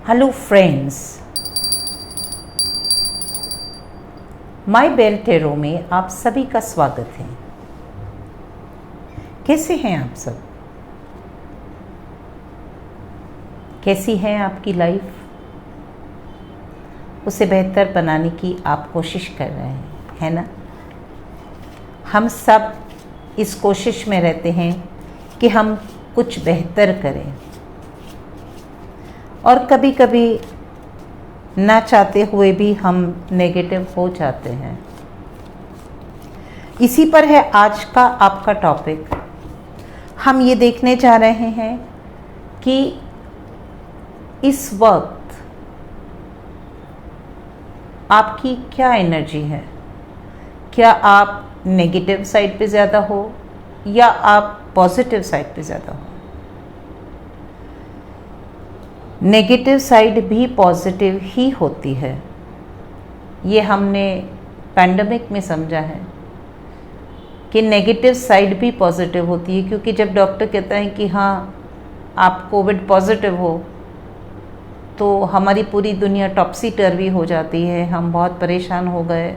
Hello friends, my बेल टेरो में आप सभी का स्वागत है। कैसे हैं आप सब? कैसी है आपकी लाइफ? उसे बेहतर बनाने की आप कोशिश कर रहे हैं, है ना? हम सब इस कोशिश में रहते हैं कि हम कुछ बेहतर करें, और कभी कभी ना चाहते हुए भी हम नेगेटिव हो जाते हैं। इसी पर है आज का आपका टॉपिक। हम ये देखने जा रहे हैं कि इस वक्त आपकी क्या एनर्जी है। क्या आप नेगेटिव साइड पे ज़्यादा हो या आप पॉजिटिव साइड पे ज़्यादा हो? नेगेटिव साइड भी पॉजिटिव ही होती है। ये हमने पैंडेमिक में समझा है कि नेगेटिव साइड भी पॉजिटिव होती है, क्योंकि जब डॉक्टर कहता है कि हाँ आप कोविड पॉजिटिव हो, तो हमारी पूरी दुनिया टॉप्सी टर्वी हो जाती है, हम बहुत परेशान हो गए।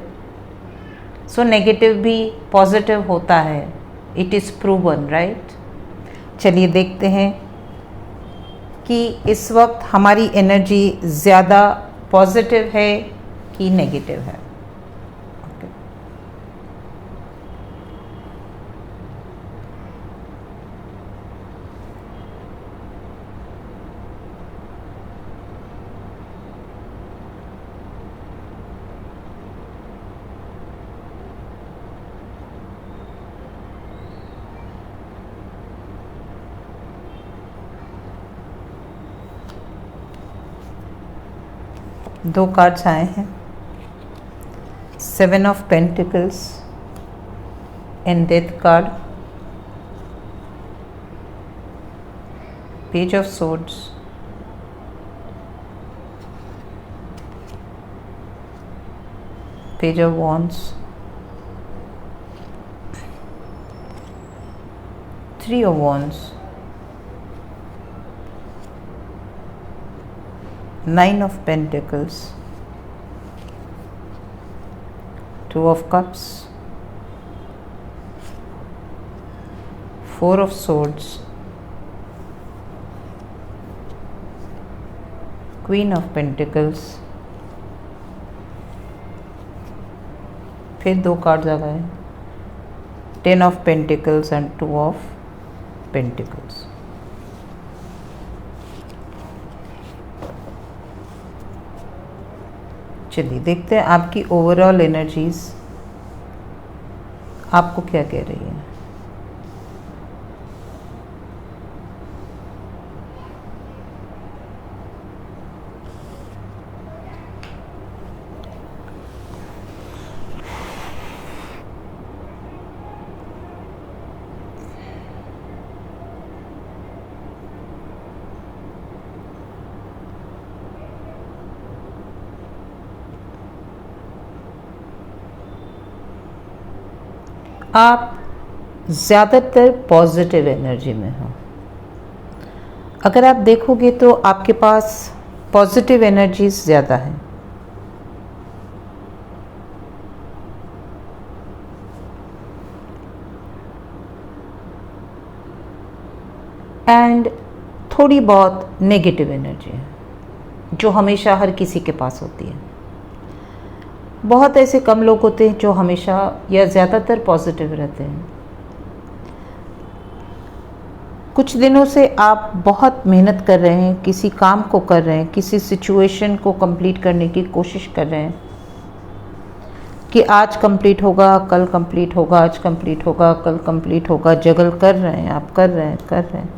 सो नेगेटिव भी पॉजिटिव होता है, इट इज़ प्रूवन, राइट? चलिए देखते हैं कि इस वक्त हमारी एनर्जी ज़्यादा पॉजिटिव है कि नेगेटिव है। ओके। दो कार्ड्स आए हैं, 7 of pentacles and death card, page of swords, page of wands, 3 of wands, 9 of Pentacles, 2 of Cups, 4 of Swords, Queen of Pentacles, फिर 2 कार्ड्स आ गए, 10 of Pentacles and 2 of Pentacles। चलिए देखते हैं आपकी ओवरऑल एनर्जीज आपको क्या कह रही है। आप ज़्यादातर पॉजिटिव एनर्जी में हो। अगर आप देखोगे तो आपके पास पॉजिटिव एनर्जीज ज़्यादा है। एंड थोड़ी बहुत नेगेटिव एनर्जी है जो हमेशा हर किसी के पास होती है। बहुत ऐसे कम लोग होते हैं जो हमेशा या ज़्यादातर पॉजिटिव रहते हैं। कुछ दिनों से आप बहुत मेहनत कर रहे हैं, किसी काम को कर रहे हैं, किसी सिचुएशन को कंप्लीट करने की कोशिश कर रहे हैं कि आज कंप्लीट होगा, कल कंप्लीट होगा, आज कंप्लीट होगा, कल कंप्लीट होगा। जगल कर रहे हैं, आप कर रहे हैं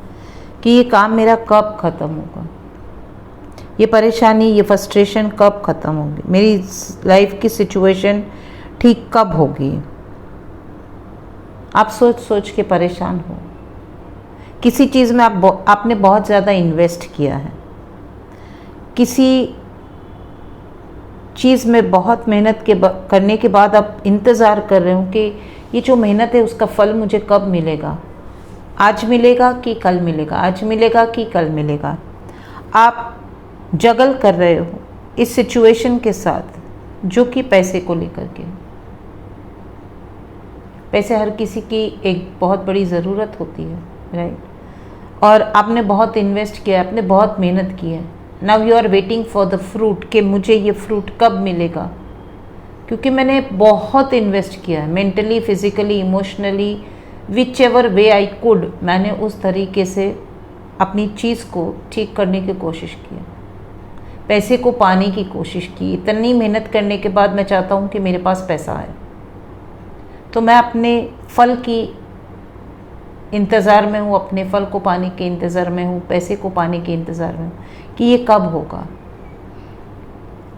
कि ये काम मेरा कब ख़त्म होगा, ये परेशानी, ये फ्रस्ट्रेशन कब ख़त्म होगी, मेरी लाइफ की सिचुएशन ठीक कब होगी। आप सोच सोच के परेशान हो। किसी चीज़ में आपने बहुत ज़्यादा इन्वेस्ट किया है, किसी चीज़ में बहुत मेहनत करने के बाद आप इंतज़ार कर रहे हो कि ये जो मेहनत है उसका फल मुझे कब मिलेगा। आज मिलेगा कि कल मिलेगा, आज मिलेगा कि कल मिलेगा। आप जगल कर रहे हो इस सिचुएशन के साथ जो कि पैसे को लेकर के। पैसे हर किसी की एक बहुत बड़ी ज़रूरत होती है, राइट। और आपने बहुत इन्वेस्ट किया है, आपने बहुत मेहनत की है। Now you are waiting for the fruit कि मुझे ये फ्रूट कब मिलेगा, क्योंकि मैंने बहुत इन्वेस्ट किया है mentally, physically, emotionally, which ever way I could. मैंने उस तरीके से अपनी चीज़ को ठीक करने की कोशिश की, पैसे को पाने की कोशिश की। इतनी मेहनत करने के बाद मैं चाहता हूँ कि मेरे पास पैसा आए, तो मैं अपने फल की इंतज़ार में हूँ, अपने फल को पाने के इंतज़ार में हूँ, पैसे को पाने के इंतज़ार में हूँ कि ये कब होगा।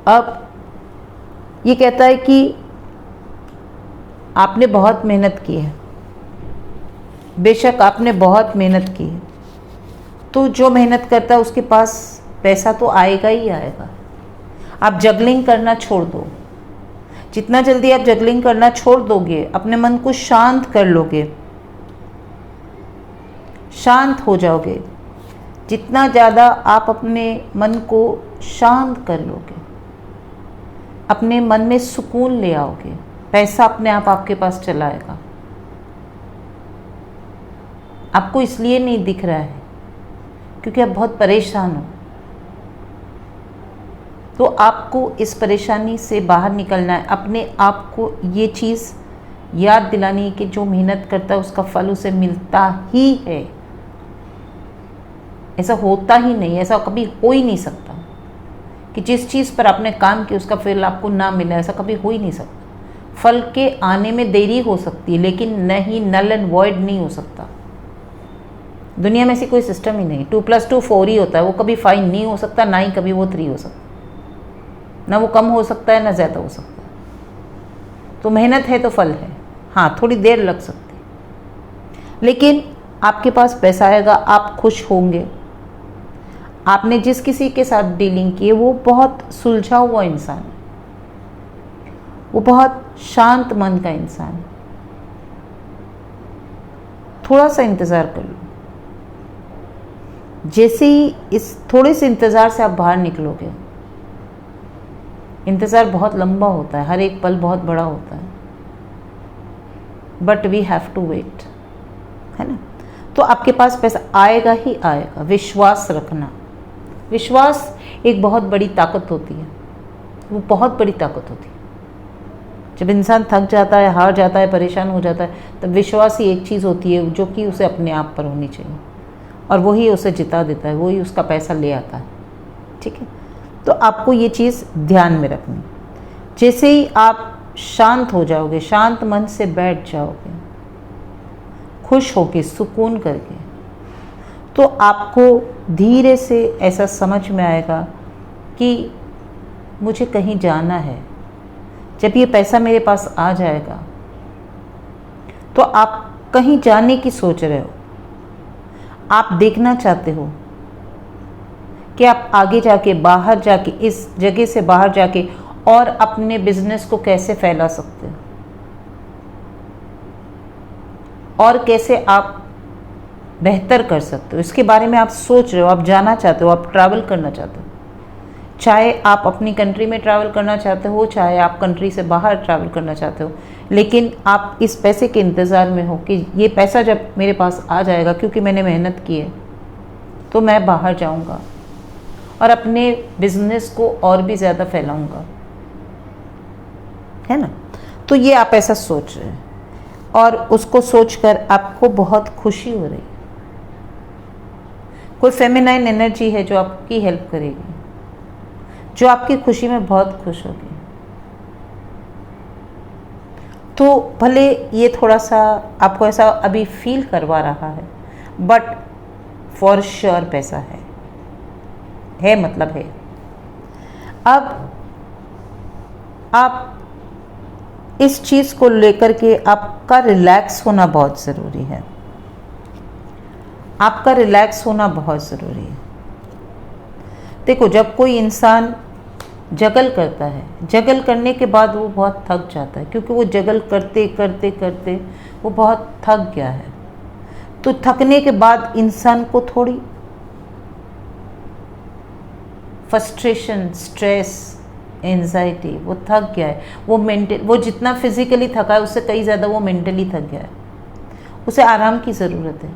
अब ये कहता है कि आपने बहुत मेहनत की है, बेशक आपने बहुत मेहनत की है, तो जो मेहनत करता है उसके पास पैसा तो आएगा ही आएगा। आप जगलिंग करना छोड़ दो। जितना जल्दी आप जगलिंग करना छोड़ दोगे, अपने मन को शांत कर लोगे, शांत हो जाओगे, जितना ज़्यादा आप अपने मन को शांत कर लोगे, अपने मन में सुकून ले आओगे, पैसा अपने आप आपके पास चला आएगा। आपको इसलिए नहीं दिख रहा है क्योंकि आप बहुत परेशान हो। तो आपको इस परेशानी से बाहर निकलना है। अपने आप को ये चीज़ याद दिलानी है कि जो मेहनत करता है उसका फल उसे मिलता ही है। ऐसा होता ही नहीं, ऐसा कभी हो ही नहीं सकता कि जिस चीज़ पर आपने काम किया उसका फल आपको ना मिले। ऐसा कभी हो ही नहीं सकता। फल के आने में देरी हो सकती है, लेकिन नहीं, नल एंड वॉइड नहीं हो सकता। दुनिया में ऐसी कोई सिस्टम ही नहीं। 2+2 4 ही होता है, वो कभी 5 नहीं हो सकता, ना ही कभी वो 3 हो सकता, ना वो कम हो सकता है ना ज़्यादा हो सकता है। तो मेहनत है तो फल है। हाँ, थोड़ी देर लग सकती है, लेकिन आपके पास पैसा आएगा, आप खुश होंगे। आपने जिस किसी के साथ डीलिंग की है वो बहुत सुलझा हुआ इंसान है, वो बहुत शांत मन का इंसान है। थोड़ा सा इंतज़ार कर लो। जैसे ही इस थोड़े से इंतज़ार से आप बाहर निकलोगे, इंतज़ार बहुत लंबा होता है, हर एक पल बहुत बड़ा होता है, but we have to wait, है ना। तो आपके पास पैसा आएगा ही आएगा। विश्वास रखना। विश्वास एक बहुत बड़ी ताकत होती है, वो बहुत बड़ी ताकत होती है। जब इंसान थक जाता है, हार जाता है, परेशान हो जाता है, तब विश्वास ही एक चीज़ होती है जो कि उसे अपने आप पर होनी चाहिए, और वही उसे जिता देता है, वही उसका पैसा ले आता है। ठीक है, तो आपको ये चीज़ ध्यान में रखनी। जैसे ही आप शांत हो जाओगे, शांत मन से बैठ जाओगे, खुश होके, सुकून करके, तो आपको धीरे से ऐसा समझ में आएगा कि मुझे कहीं जाना है। जब ये पैसा मेरे पास आ जाएगा तो आप कहीं जाने की सोच रहे हो, आप देखना चाहते हो कि आप आगे जाके, बाहर जाके, इस जगह से बाहर जाके और अपने बिजनेस को कैसे फैला सकते हो, और कैसे आप बेहतर कर सकते हो, इसके बारे में आप सोच रहे हो। आप जाना चाहते हो, आप ट्रैवल करना चाहते हो, चाहे आप अपनी कंट्री में ट्रैवल करना चाहते हो, चाहे आप कंट्री से बाहर ट्रैवल करना चाहते हो, लेकिन आप इस पैसे के इंतज़ार में हो कि ये पैसा जब मेरे पास आ जाएगा, क्योंकि मैंने मेहनत की है, तो मैं बाहर जाऊंगा और अपने बिजनेस को और भी ज़्यादा फैलाऊंगा, है ना। तो ये आप ऐसा सोच रहे हैं, और उसको सोचकर आपको बहुत खुशी हो रही है। कोई फेमिनाइन एनर्जी है जो आपकी हेल्प करेगी, जो आपकी खुशी में बहुत खुश होगी। तो भले ये थोड़ा सा आपको ऐसा अभी फील करवा रहा है, बट फॉर श्योर पैसा है, मतलब है। अब आप इस चीज़ को लेकर के आपका रिलैक्स होना बहुत ज़रूरी है। आपका रिलैक्स होना बहुत ज़रूरी है। देखो, जब कोई इंसान जगल करता है, जगल करने के बाद वो बहुत थक जाता है, क्योंकि वो जगल करते करते करते वो बहुत थक गया है। तो थकने के बाद इंसान को थोड़ी फ्रस्ट्रेशन, स्ट्रेस, एंजाइटी, वो थक गया है, वो जितना फिजिकली थका है उससे कई ज़्यादा वो मेंटली थक गया है, उसे आराम की ज़रूरत है।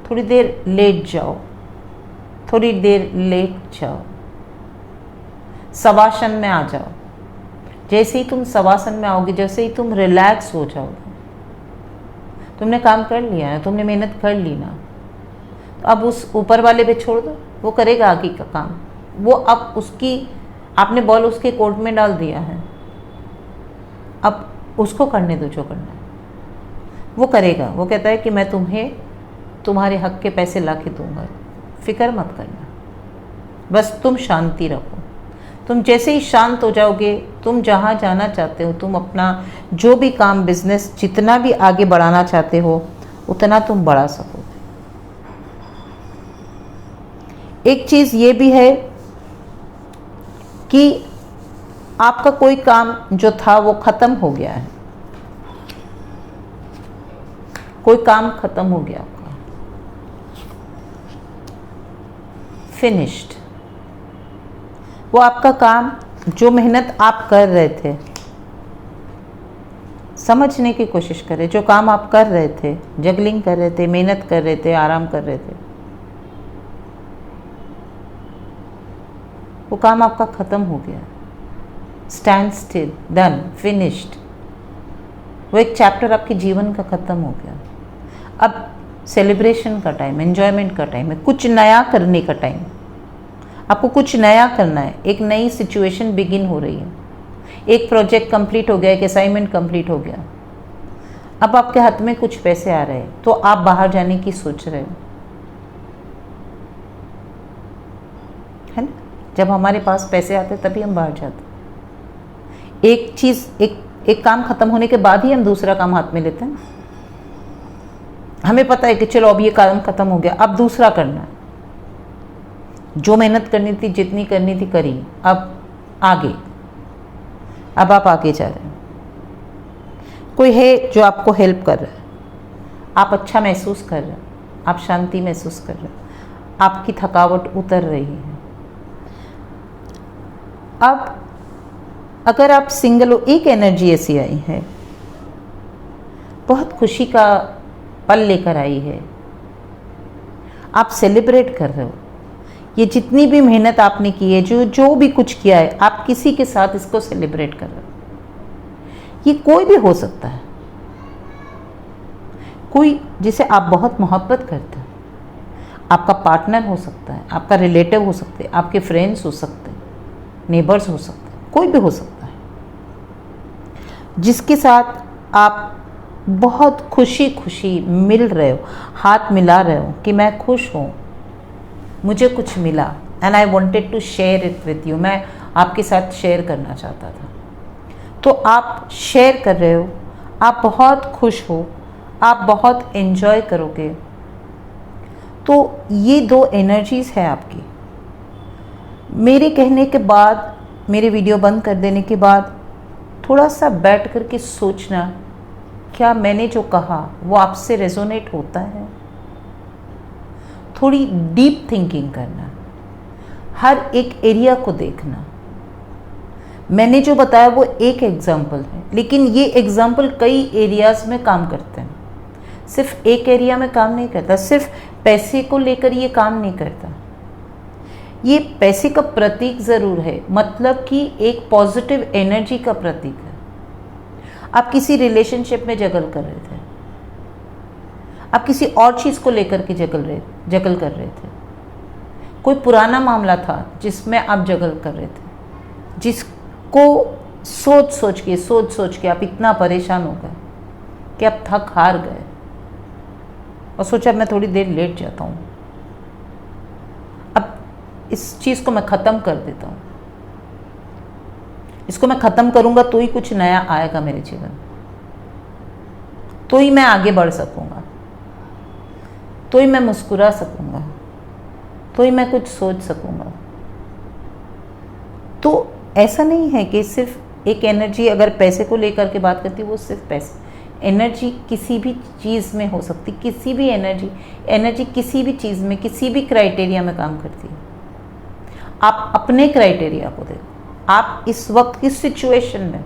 थोड़ी देर लेट जाओ, थोड़ी देर लेट जाओ, शवासन में आ जाओ। जैसे ही तुम शवासन में आओगे, जैसे ही तुम रिलैक्स हो जाओगे, तुमने काम कर लिया है, तुमने मेहनत कर ली ना, तो अब उस ऊपर वाले पे छोड़ दो, वो करेगा आगे का काम। वो अब उसकी, आपने बॉल उसके कोर्ट में डाल दिया है, अब उसको करने दो जो करना है, वो करेगा। वो कहता है कि मैं तुम्हें तुम्हारे हक के पैसे ला के दूंगा, फिक्र मत करना, बस तुम शांति रखो। तुम जैसे ही शांत हो जाओगे, तुम जहाँ जाना चाहते हो, तुम अपना जो भी काम, बिजनेस जितना भी आगे बढ़ाना चाहते हो, उतना तुम बढ़ा सकोगे। एक चीज़ ये भी है कि आपका कोई काम जो था वो ख़त्म हो गया है, कोई काम ख़त्म हो गया आपका, फिनिश्ड। वो आपका काम, जो मेहनत आप कर रहे थे, समझने की कोशिश करें, जो काम आप कर रहे थे, जगलिंग कर रहे थे, मेहनत कर रहे थे, आराम कर रहे थे, वो काम आपका ख़त्म हो गया, स्टैंड स्टिल, डन, फिनिश्ड। वो एक चैप्टर आपके जीवन का ख़त्म हो गया। अब सेलिब्रेशन का टाइम, एन्जॉयमेंट का टाइम है, कुछ नया करने का टाइम। आपको कुछ नया करना है, एक नई सिचुएशन बिगिन हो रही है, एक प्रोजेक्ट कंप्लीट हो गया, एक असाइनमेंट कंप्लीट हो गया, अब आपके हाथ में कुछ पैसे आ रहे हैं, तो आप बाहर जाने की सोच रहे हो, है ना। जब हमारे पास पैसे आते तभी हम बाहर जाते। एक चीज़, एक काम खत्म होने के बाद ही हम दूसरा काम हाथ में लेते हैं। हमें पता है कि चलो अब ये काम खत्म हो गया, अब दूसरा करना है। जो मेहनत करनी थी, जितनी करनी थी करी, अब आगे, अब आप आगे जा रहे हैं। कोई है जो आपको हेल्प कर रहा है, आप अच्छा महसूस कर रहे हैं, आप शांति महसूस कर रहे हैं, आपकी थकावट उतर रही है। अब अगर आप सिंगल हो, एक एनर्जी ऐसी आई है, बहुत खुशी का पल लेकर आई है, आप सेलिब्रेट कर रहे हो। ये जितनी भी मेहनत आपने की है, जो भी कुछ किया है, आप किसी के साथ इसको सेलिब्रेट कर रहे हो। ये कोई भी हो सकता है, कोई जिसे आप बहुत मोहब्बत करते हैं, आपका पार्टनर हो सकता है, आपका रिलेटिव हो सकते हैं, आपके फ्रेंड्स हो सकते हैं, नेबर्स हो सकते हैं, कोई भी हो सकता है, जिसके साथ आप बहुत खुशी खुशी मिल रहे हो, हाथ मिला रहे हो कि मैं खुश हूँ, मुझे कुछ मिला, and I wanted to share it with you, मैं आपके साथ शेयर करना चाहता था। तो आप शेयर कर रहे हो, आप बहुत खुश हो, आप बहुत एंजॉय करोगे। तो ये दो एनर्जीज़ है आपकी। मेरे कहने के बाद, मेरे वीडियो बंद कर देने के बाद थोड़ा सा बैठ कर के सोचना, क्या मैंने जो कहा वो आपसे रेजोनेट होता है। थोड़ी डीप थिंकिंग करना, हर एक एरिया को देखना। मैंने जो बताया वो एक एग्जाम्पल है, लेकिन ये एग्जाम्पल कई एरियाज में काम करते हैं, सिर्फ एक एरिया में काम नहीं करता। सिर्फ पैसे को लेकर ये काम नहीं करता। ये पैसे का प्रतीक ज़रूर है, मतलब कि एक पॉजिटिव एनर्जी का प्रतीक है। आप किसी रिलेशनशिप में जगल कर रहे थे, आप किसी और चीज़ को लेकर के जगल कर रहे थे, कोई पुराना मामला था जिसमें आप जगल कर रहे थे, जिसको सोच सोच के आप इतना परेशान हो गए कि आप थक हार गए और सोचा मैं थोड़ी देर लेट जाता हूँ, अब इस चीज़ को मैं ख़त्म कर देता हूँ, इसको मैं ख़त्म करूँगा तो ही कुछ नया आएगा मेरे जीवन, तो ही मैं आगे बढ़ सकूँगा, तो ही मैं मुस्कुरा सकूँगा, तो ही मैं कुछ सोच सकूँगा। तो ऐसा नहीं है कि सिर्फ एक एनर्जी अगर पैसे को लेकर के बात करती है, वो सिर्फ पैसे, एनर्जी किसी भी चीज़ में हो सकती, किसी भी एनर्जी किसी भी चीज़ में, किसी भी क्राइटेरिया में काम करती है। आप अपने क्राइटेरिया को देखो, आप इस वक्त किस सिचुएशन में,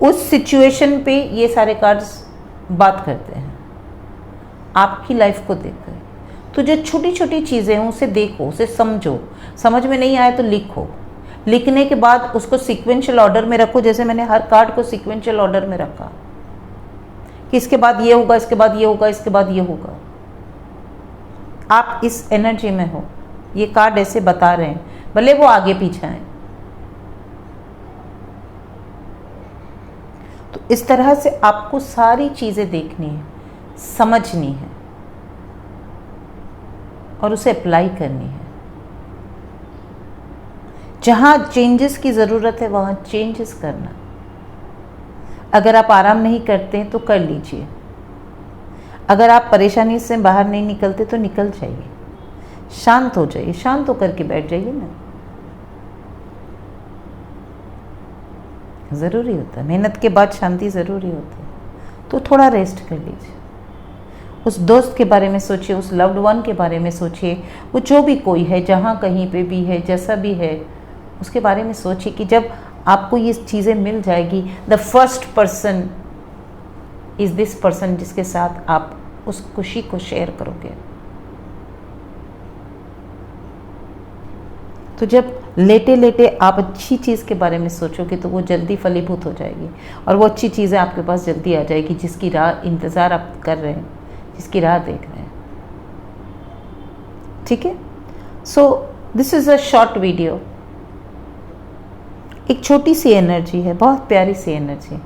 उस सिचुएशन पे ये सारे कार्ड्स बात करते हैं, आपकी लाइफ को देखकर। तो जो छोटी छोटी चीज़ें हैं उसे देखो, उसे समझो, समझ में नहीं आया तो लिखो, लिखने के बाद उसको सीक्वेंशियल ऑर्डर में रखो, जैसे मैंने हर कार्ड को सीक्वेंशियल ऑर्डर में रखा कि इसके बाद ये होगा, इसके बाद ये होगा, इसके बाद ये होगा। आप इस एनर्जी में हो, ये कार्ड ऐसे बता रहे हैं, भले वो आगे पीछे आए। तो इस तरह से आपको सारी चीज़ें देखनी है, समझनी है और उसे अप्लाई करनी है। जहाँ चेंजेस की ज़रूरत है वहाँ चेंजेस करना। अगर आप आराम नहीं करते हैं तो कर लीजिए, अगर आप परेशानी से बाहर नहीं निकलते तो निकल जाइए, शांत हो जाइए, शांत होकर के बैठ जाइए ना। ज़रूरी होता है, मेहनत के बाद शांति ज़रूरी होती है। तो थोड़ा रेस्ट कर लीजिए, उस दोस्त के बारे में सोचिए, उस लव्ड वन के बारे में सोचिए, वो जो भी कोई है, जहाँ कहीं पे भी है, जैसा भी है, उसके बारे में सोचिए कि जब आपको ये चीज़ें मिल जाएगी, the first person is this person जिसके साथ आप उस खुशी को शेयर करोगे। तो जब लेटे लेटे आप अच्छी चीज़ के बारे में सोचोगे तो वो जल्दी फलीभूत हो जाएगी और वो अच्छी चीज़ें आपके पास जल्दी आ जाएगी, जिसकी राह इंतज़ार आप कर रहे हैं, जिसकी राह देख रहे हैं। ठीक है, so this is a short video. एक छोटी सी एनर्जी है, बहुत प्यारी सी एनर्जी।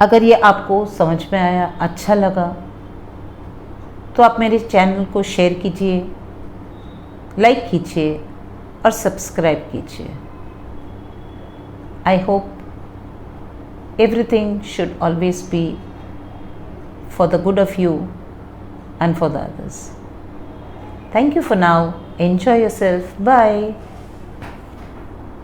अगर ये आपको समझ में आया, अच्छा लगा, तो आप मेरे चैनल को शेयर कीजिए, लाइक कीजिए और सब्सक्राइब कीजिए। I hope everything should always be for the good of you and for the others. Thank you for now. Enjoy yourself. Bye.